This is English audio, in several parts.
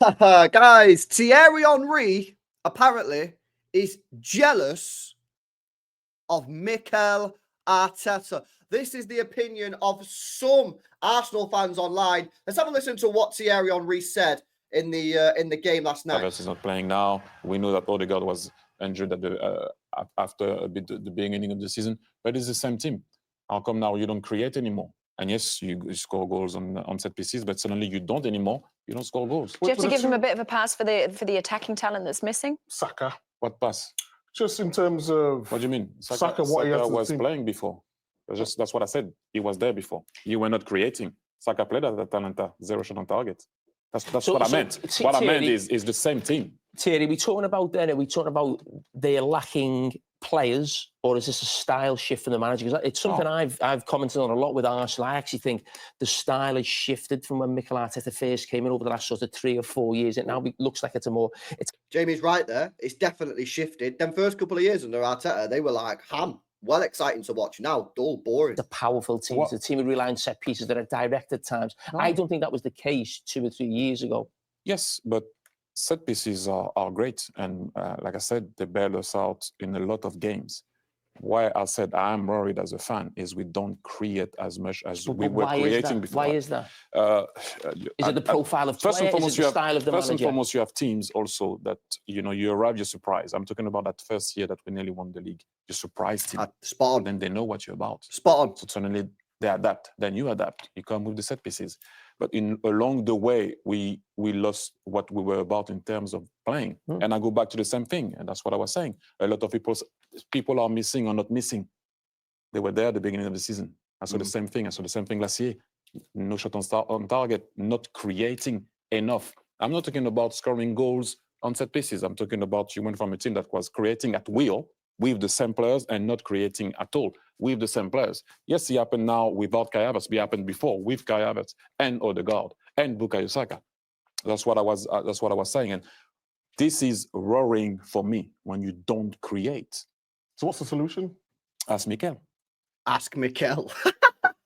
Guys, Thierry Henry apparently is jealous of Mikel Arteta. This is the opinion of some Arsenal fans online. Let's have a listen to what Thierry Henry said in the game last night. Havertz is not playing now. We know that Odegaard was injured at after the beginning of the season, but it's the same team. How come now you don't create anymore? And yes, you score goals on set pieces, but suddenly you don't anymore. You don't score goals. Do you have to give them a bit of a pass for the attacking talent that's missing? Saka. What pass? Just in terms of... What do you mean? Saka was playing before. That's what I said. He was there before. You were not creating. Saka played at Atalanta, 0 shot on target. That's what I meant. What I meant is the same team. Thierry, are we talking about they're lacking players, or is this a style shift from the manager? Because it's something I've commented on a lot with Arsenal. I actually think the style has shifted from when Mikel Arteta first came in over the last sort of 3 or 4 years. It now looks like it's Jamie's right there. It's definitely shifted. Them first couple of years under Arteta, they were like ham. Well exciting to watch. Now, dull, boring. It's a powerful team. It's a team who rely on set pieces that are direct at times. No. I don't think that was the case 2 or 3 years ago. Yes, but set pieces are great. And like I said, they bailed us out in a lot of games. Why I said I'm worried as a fan is we don't create as much as we were creating before. Why is that? Is it the profile of player? Is it the style of the manager? First and foremost, you have teams also that, you arrive, you're surprised. I'm talking about that first year that we nearly won the league. You surprise team. Spot on. Then they know what you're about. Spot on. So suddenly they adapt. Then you adapt. You come with the set pieces. But along the way, we lost what we were about in terms of playing. And I go back to the same thing. And that's what I was saying. A lot of people are missing or not missing. They were there at the beginning of the season. I saw the same thing. I saw the same thing last year. No shot on target, not creating enough. I'm not talking about scoring goals on set pieces. I'm talking about you went from a team that was creating at will with the same players and not creating at all with the same players. Yes, it happened now without Kai Havertz. It happened before with Kai Havertz and Odegaard and Bukayo Saka. That's what I was saying. And this is worrying for me when you don't create. So what's the solution? Ask Mikel. Ask Mikel.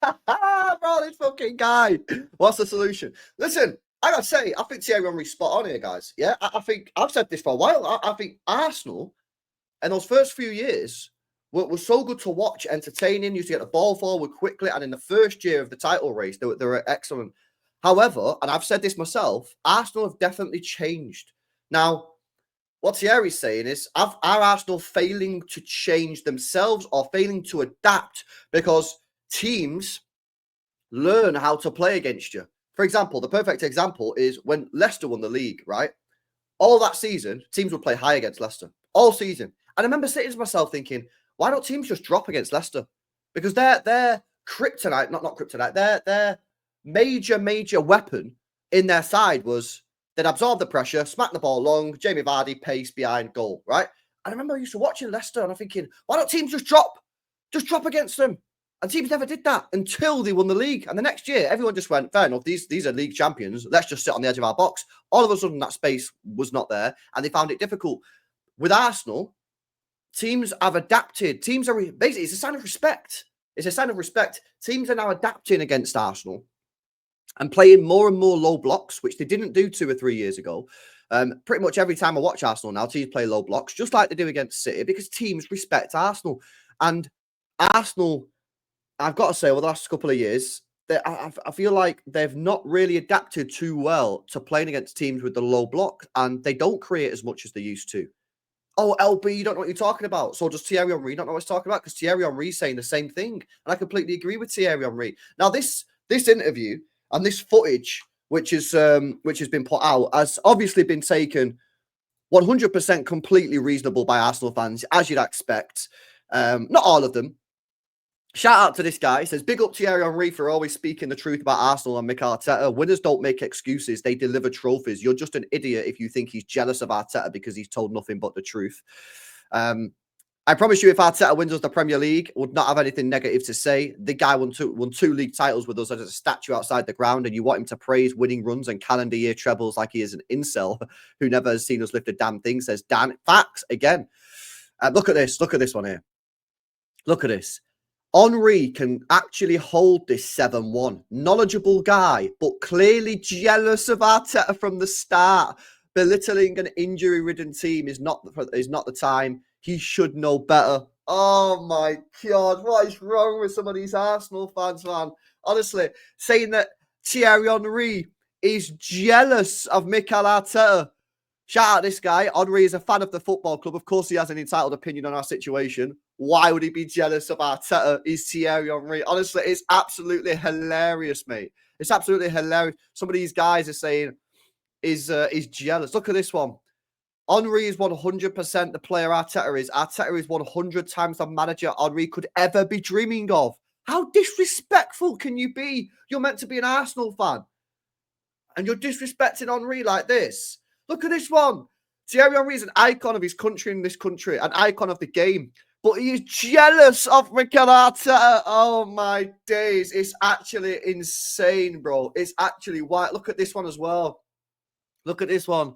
Bro, this fucking guy. What's the solution? Listen, I gotta say, I think Thierry Henry's spot on here, guys. Yeah, I think I've said this for a while. I think Arsenal, in those first few years, were so good to watch, entertaining, used to get the ball forward quickly, and in the first year of the title race, they were excellent. However, and I've said this myself, Arsenal have definitely changed. Now, what Thierry's saying is, are Arsenal failing to change themselves or failing to adapt because teams learn how to play against you? For example, the perfect example is when Leicester won the league, right? All that season, teams would play high against Leicester. All season. And I remember sitting to myself thinking, why don't teams just drop against Leicester? Because their kryptonite, not kryptonite, their major weapon in their side was they'd absorb the pressure, smack the ball long, Jamie Vardy, pace behind goal, right? And I remember I used to watching Leicester and I'm thinking, why don't teams just drop? Just drop against them. And teams never did that until they won the league. And the next year, everyone just went, fair enough, these are league champions. Let's just sit on the edge of our box. All of a sudden, that space was not there and they found it difficult. With Arsenal, teams have adapted. Teams are basically, it's a sign of respect. It's a sign of respect. Teams are now adapting against Arsenal and playing more and more low blocks, which they didn't do 2 or 3 years ago. Pretty much every time I watch Arsenal now, teams play low blocks, just like they do against City, because teams respect Arsenal. And Arsenal, I've got to say, over the last couple of years, I feel like they've not really adapted too well to playing against teams with the low block, and they don't create as much as they used to. Oh, LB, you don't know what you're talking about. So does Thierry Henry not know what he's talking about? Because Thierry Henry's saying the same thing. And I completely agree with Thierry Henry. Now, this interview and this footage, which has been put out, has obviously been taken 100% completely reasonable by Arsenal fans, as you'd expect. Not all of them. Shout out to this guy. He says, big up Thierry Henry for always speaking the truth about Arsenal and Mikel Arteta. Winners don't make excuses. They deliver trophies. You're just an idiot if you think he's jealous of Arteta because he's told nothing but the truth. I promise you, if Arteta wins us the Premier League, would not have anything negative to say. The guy won two league titles with us as a statue outside the ground, and you want him to praise winning runs and calendar year trebles like he is an incel who never has seen us lift a damn thing, says Dan. Facts, again. Look at this. Look at this one here. Look at this. Henry can actually hold this 7-1. Knowledgeable guy, but clearly jealous of Arteta from the start. Belittling an injury-ridden team is not the time. He should know better. Oh my God, what is wrong with some of these Arsenal fans, man? Honestly, saying that Thierry Henry is jealous of Mikel Arteta. Shout out this guy. Henry is a fan of the football club. Of course, he has an entitled opinion on our situation. Why would he be jealous of Arteta? He's Thierry Henry. Honestly, it's absolutely hilarious, mate. It's absolutely hilarious. Some of these guys are saying he's jealous. Look at this one. Henry is 100% the player Arteta is. Arteta is 100 times the manager Henry could ever be dreaming of. How disrespectful can you be? You're meant to be an Arsenal fan. And you're disrespecting Henry like this. Look at this one. Thierry Henry is an icon of his country in this country, an icon of the game. But he is jealous of Mikel Arteta. Oh, my days. It's actually insane, bro. It's actually wild. Look at this one as well. Look at this one.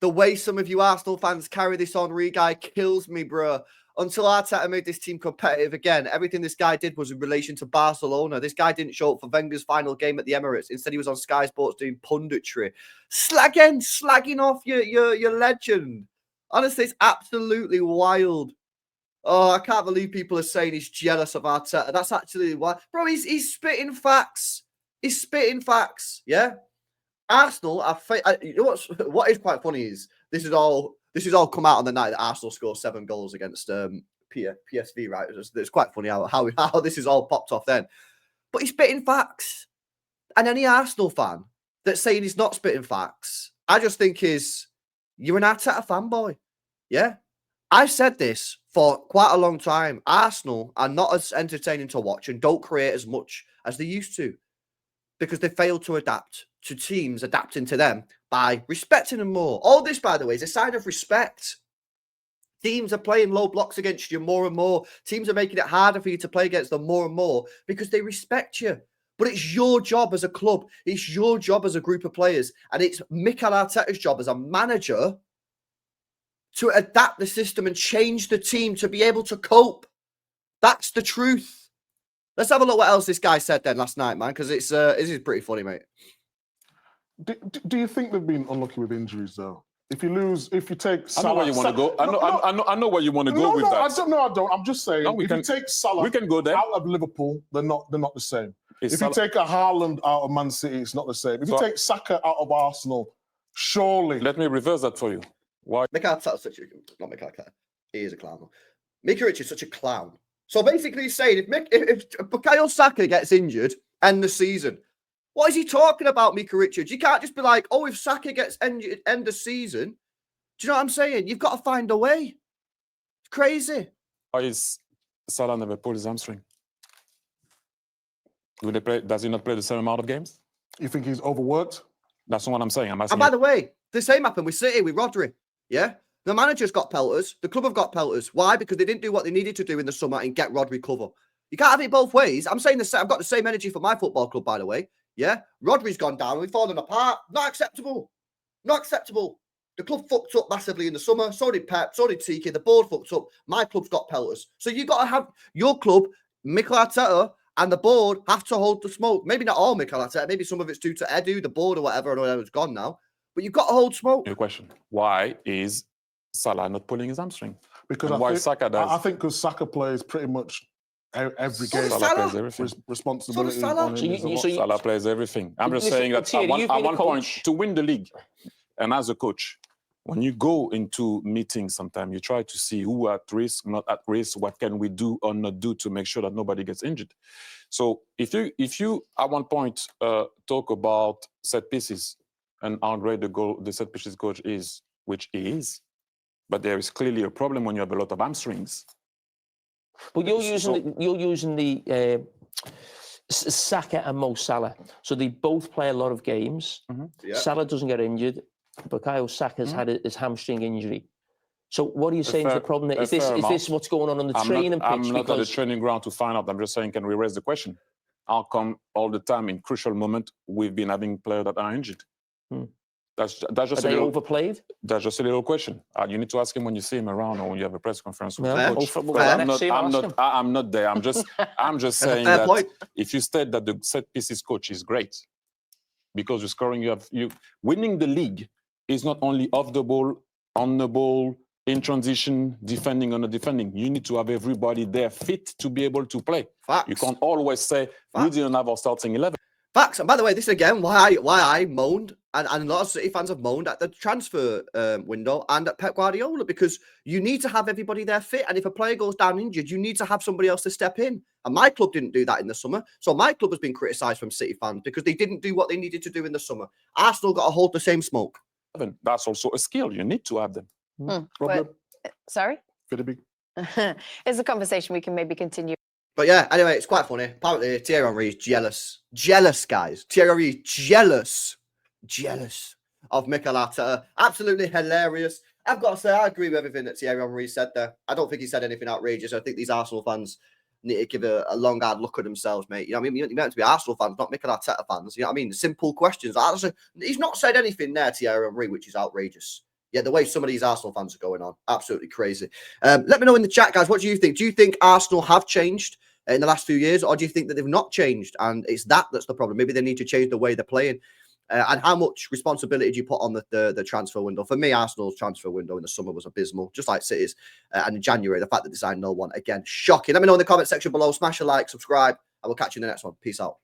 The way some of you Arsenal fans carry this Henry guy kills me, bro. Until Arteta made this team competitive again, everything this guy did was in relation to Barcelona. This guy didn't show up for Wenger's final game at the Emirates. Instead, he was on Sky Sports doing punditry. Slagging off your legend. Honestly, it's absolutely wild. Oh, I can't believe people are saying he's jealous of Arteta. That's actually why. Bro, he's spitting facts. He's spitting facts, yeah? Arsenal, you know what is quite funny is this is all come out on the night that Arsenal scored 7 goals against PSV, right? It's quite funny how this is all popped off then. But he's spitting facts. And any Arsenal fan that's saying he's not spitting facts, I just think you're an Arteta fanboy. Yeah? I've said this for quite a long time. Arsenal are not as entertaining to watch and don't create as much as they used to because they failed to adapt to teams adapting to them by respecting them more. All this, by the way, is a sign of respect. Teams are playing low blocks against you more and more. Teams are making it harder for you to play against them more and more because they respect you. But it's your job as a club. It's your job as a group of players. And it's Mikel Arteta's job as a manager to adapt the system and change the team to be able to cope. That's the truth. Let's have a look what else this guy said then last night, man, because this is pretty funny, mate. Do you think they've been unlucky with injuries, though? If you take Salah... I know where you want to go. I know where you want to go with that. I don't. I'm just saying, if you take Salah we can go there. out of Liverpool, they're not the same. If you take a Haaland out of Man City, it's not the same. If you take Saka out of Arsenal, surely... Let me reverse that for you. Why? Mikel Arteta's not Mikel Arteta. He is a clown. Mikel Arteta's such a clown. So basically he's saying, if Bukayo Saka gets injured, end the season... What is he talking about, Mika Richards? You can't just be like, oh, if Saka gets injured end of season. Do you know what I'm saying? You've got to find a way. It's crazy. Why is Salah never pulled his hamstring? Does he not play the same amount of games? You think he's overworked? That's not what I'm saying. I'm asking. And by the way, the same happened with City, with Rodri. Yeah? The manager's got pelters. The club have got pelters. Why? Because they didn't do what they needed to do in the summer and get Rodri cover. You can't have it both ways. I'm saying I've got the same energy for my football club, by the way. Yeah, Rodri's gone down. We've fallen apart. Not acceptable. Not acceptable. The club fucked up massively in the summer. So did Pep. So did Tiki. The board fucked up. My club's got pelters. So you've got to have your club, Mikel Arteta, and the board have to hold the smoke. Maybe not all Mikel Arteta. Maybe some of it's due to Edu, the board, or whatever. I know it's gone now. But you've got to hold smoke. Your question: why is Salah not pulling his hamstring? Because why Saka does? I think because Saka plays pretty much every game. Salah plays everything. Responsibility. Salah plays everything. I'm just saying that Thierry, at one point, to win the league, and as a coach, when you go into meetings, sometimes you try to see who are at risk, not at risk, what can we do or not do to make sure that nobody gets injured. So if you at one point talk about set pieces and how great the set pieces coach is, which he is, but there is clearly a problem when you have a lot of hamstrings. But you're using the Saka and Mo Salah. So they both play a lot of games. Mm-hmm. Yeah. Salah doesn't get injured. Bukayo Saka's had his hamstring injury. So what are you saying is the problem? Is this what's going on the training pitch? I'm not at the training ground to find out. I'm just saying, can we raise the question? How come all the time in crucial moment we've been having players that are injured? That's just Are a they little, overplayed? that's just a little question. You need to ask him when you see him around or when you have a press conference with Yeah, the well, coach. well, But next year, ask him. I'm not there. I'm just That's a saying fair that point. if you state that the set pieces coach is great because you're scoring, you winning the league is not only off the ball, on the ball, in transition, defending on the defending. You need to have everybody there fit to be able to play. Facts. You can't always say we didn't have our starting 11. Facts. And by the way, this is again why I moaned, and a lot of City fans have moaned at the transfer window and at Pep Guardiola, because you need to have everybody there fit. And if a player goes down injured, you need to have somebody else to step in. And my club didn't do that in the summer. So my club has been criticised from City fans because they didn't do what they needed to do in the summer. Arsenal got to hold the same smoke. That's also a skill. You need to have them. But, sorry? Very big. It's a conversation we can maybe continue. But yeah, anyway, it's quite funny. Apparently, Thierry Henry is jealous. Jealous, guys. Thierry Henry is jealous. Jealous of Mikel Arteta. Absolutely hilarious. I've got to say, I agree with everything that Thierry Henry said there. I don't think he said anything outrageous. I think these Arsenal fans need to give a long, hard look at themselves, mate. You know what I mean? You're meant to be Arsenal fans, not Mikel Arteta fans. You know what I mean? Simple questions. He's not said anything there, Thierry Henry, which is outrageous. Yeah, the way some of these Arsenal fans are going on, absolutely crazy. Let me know in the chat, guys, what do you think? Do you think Arsenal have changed in the last few years, or do you think that they've not changed and it's that's the problem? Maybe they need to change the way they're playing. And how much responsibility do you put on the transfer window? For me, Arsenal's transfer window in the summer was abysmal, just like City's. And in January, the fact that they signed no one, again, shocking. Let me know in the comment section below. Smash a like, subscribe, and we'll catch you in the next one. Peace out.